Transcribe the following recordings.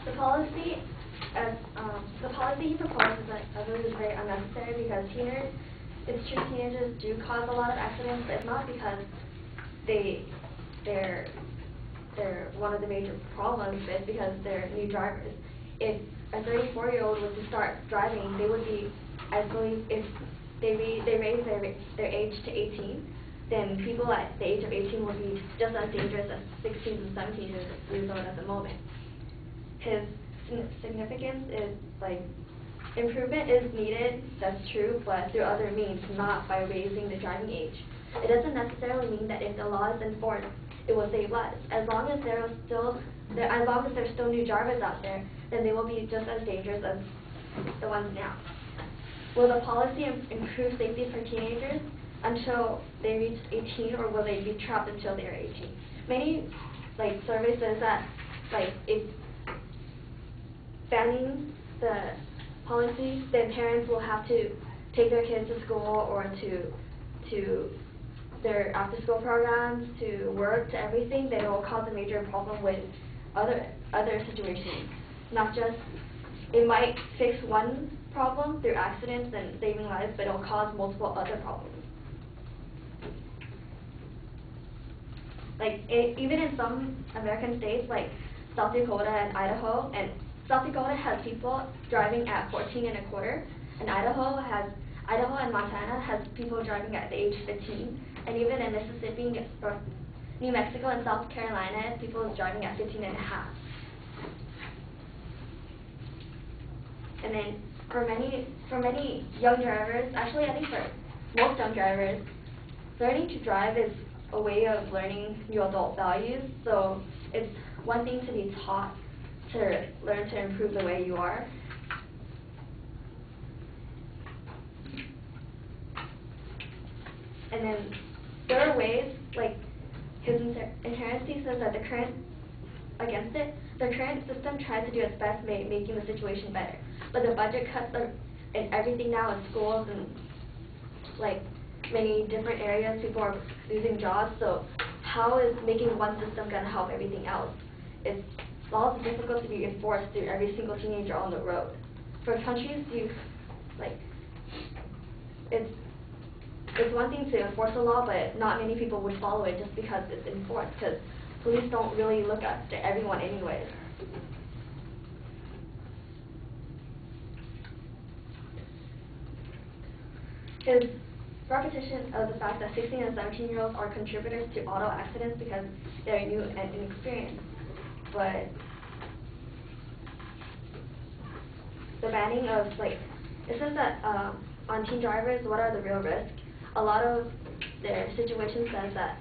The policy, the policy he proposes, I believe, is very unnecessary because it's true teenagers do cause a lot of accidents, but it's not because they're one of the major problems. It's because they're new drivers. If a 34-year-old was to start driving, they would be, I believe, if they raise their age to 18, then people at the age of 18 will be just as dangerous as 16 and 17 years old at the moment. His significance is, like, improvement is needed, that's true, but through other means, not by raising the driving age. It doesn't necessarily mean that if the law is enforced, it will save lives. As long as there's still new drivers out there, then they will be just as dangerous as the ones now. Will the policy improve safety for teenagers until they reach 18, or will they be trapped until they are 18? Many surveys says that if banning the policy, then parents will have to take their kids to school or to their after-school programs, to work, to everything. Then it will cause a major problem with other situations. Not just, it might fix one problem through accidents and saving lives, but it will cause multiple other problems. Even in some American states like South Dakota and Idaho, and South Dakota has people driving at 14 and a quarter, and Idaho and Montana has people driving at the age 15, and even in Mississippi, New Mexico, and South Carolina, people is driving at 15 and a half. And then for many young drivers, actually I think for most young drivers, learning to drive is a way of learning new adult values. So it's one thing to be taught to learn to improve the way you are. And then there are ways, like his inherency says that the current system tries to do its best making the situation better. But the budget cuts are in everything now in schools and many different areas, people are losing jobs. So how is making one system going to help everything else? Laws are difficult to be enforced through every single teenager on the road. For countries, it's one thing to enforce a law, but not many people would follow it just because it's enforced, because police don't really look after everyone anyways. His repetition of the fact that 16 and 17-year-olds are contributors to auto accidents because they're new and inexperienced. But the banning of, it says that on teen drivers, what are the real risks? A lot of their situation says that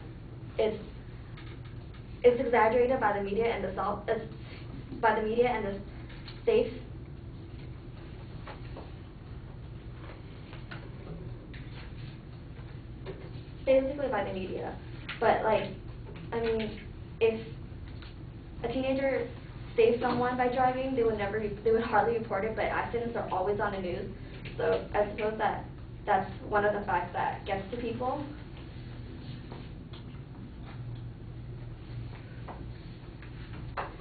it's exaggerated by the media and the states. Basically by the media. But if a teenager saves someone by driving, they would hardly report it, but accidents are always on the news. So I suppose that's one of the facts that gets to people.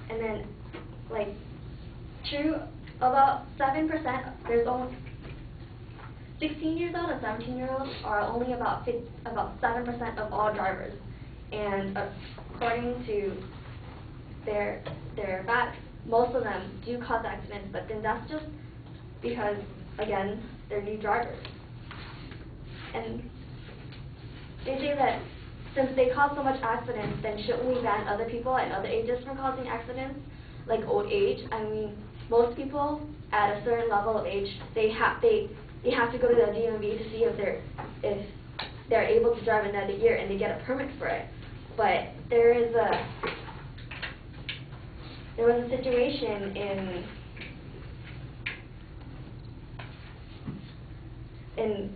And then true, about 7%, there's only 16-year-old and 17-year-olds are only about 7% of all drivers, and according to their facts, most of them do cause accidents. But then that's just because, again, they're new drivers. And they say that since they cause so much accidents, then shouldn't we ban other people at other ages from causing accidents, like old age? I mean, most people at a certain level of age, they have to go to the DMV to see if they're able to drive another year, and they get a permit for it. But there was a situation in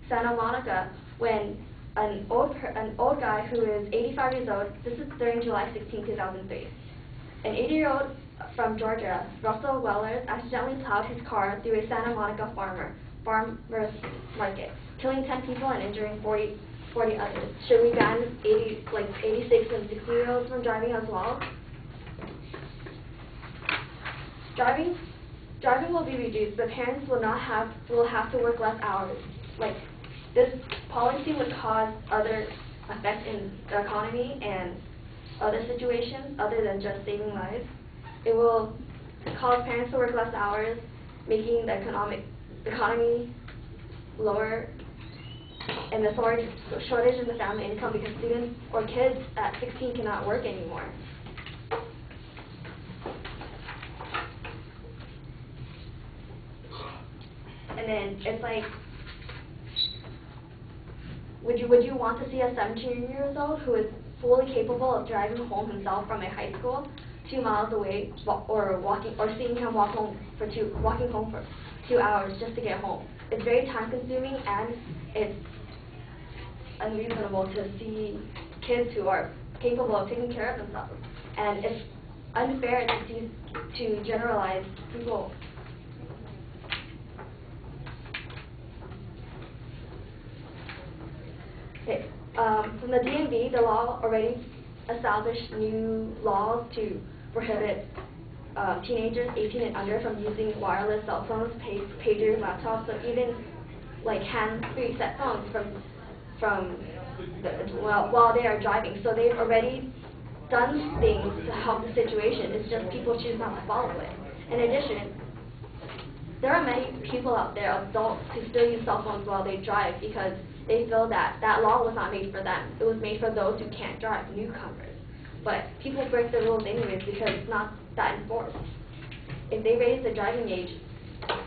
Santa Monica when an old guy who is 85 years old, this is during July 16, 2003, an 80-year-old from Georgia, Russell Wellers, accidentally plowed his car through a Santa Monica farmer's market, killing 10 people and injuring 40 others. Should we ban 86 and 60-year-olds from driving as well. Driving will be reduced, but parents will have to work less hours. Like, this policy would cause other effects in the economy and other situations other than just saving lives. It will cause parents to work less hours, making the economy lower, and the shortage in the family income because students or kids at 16 cannot work anymore. And then it's like, would you want to see a 17-year-old who is fully capable of driving home himself from a high school 2 miles away, or seeing him walking home for 2 hours just to get home? It's very time consuming, and it's unreasonable to see kids who are capable of taking care of themselves. And it's unfair to generalize people. Okay. From the DMV, the law already established new laws to prohibit teenagers 18 and under from using wireless cell phones, pagers, laptops, so even like hands-free set phones while they are driving. So they've already done things to help the situation. It's just people choose not to follow it. In addition, there are many people out there, adults, who still use cell phones while they drive because they feel that that law was not made for them. It was made for those who can't drive, newcomers. But people break the rules anyways because it's not that enforced. If they raise the driving age,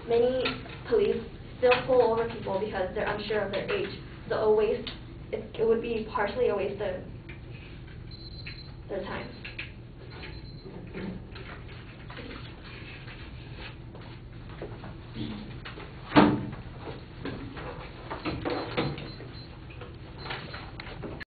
many police still pull over people because they're unsure of their age. So it would be partially a waste of their time.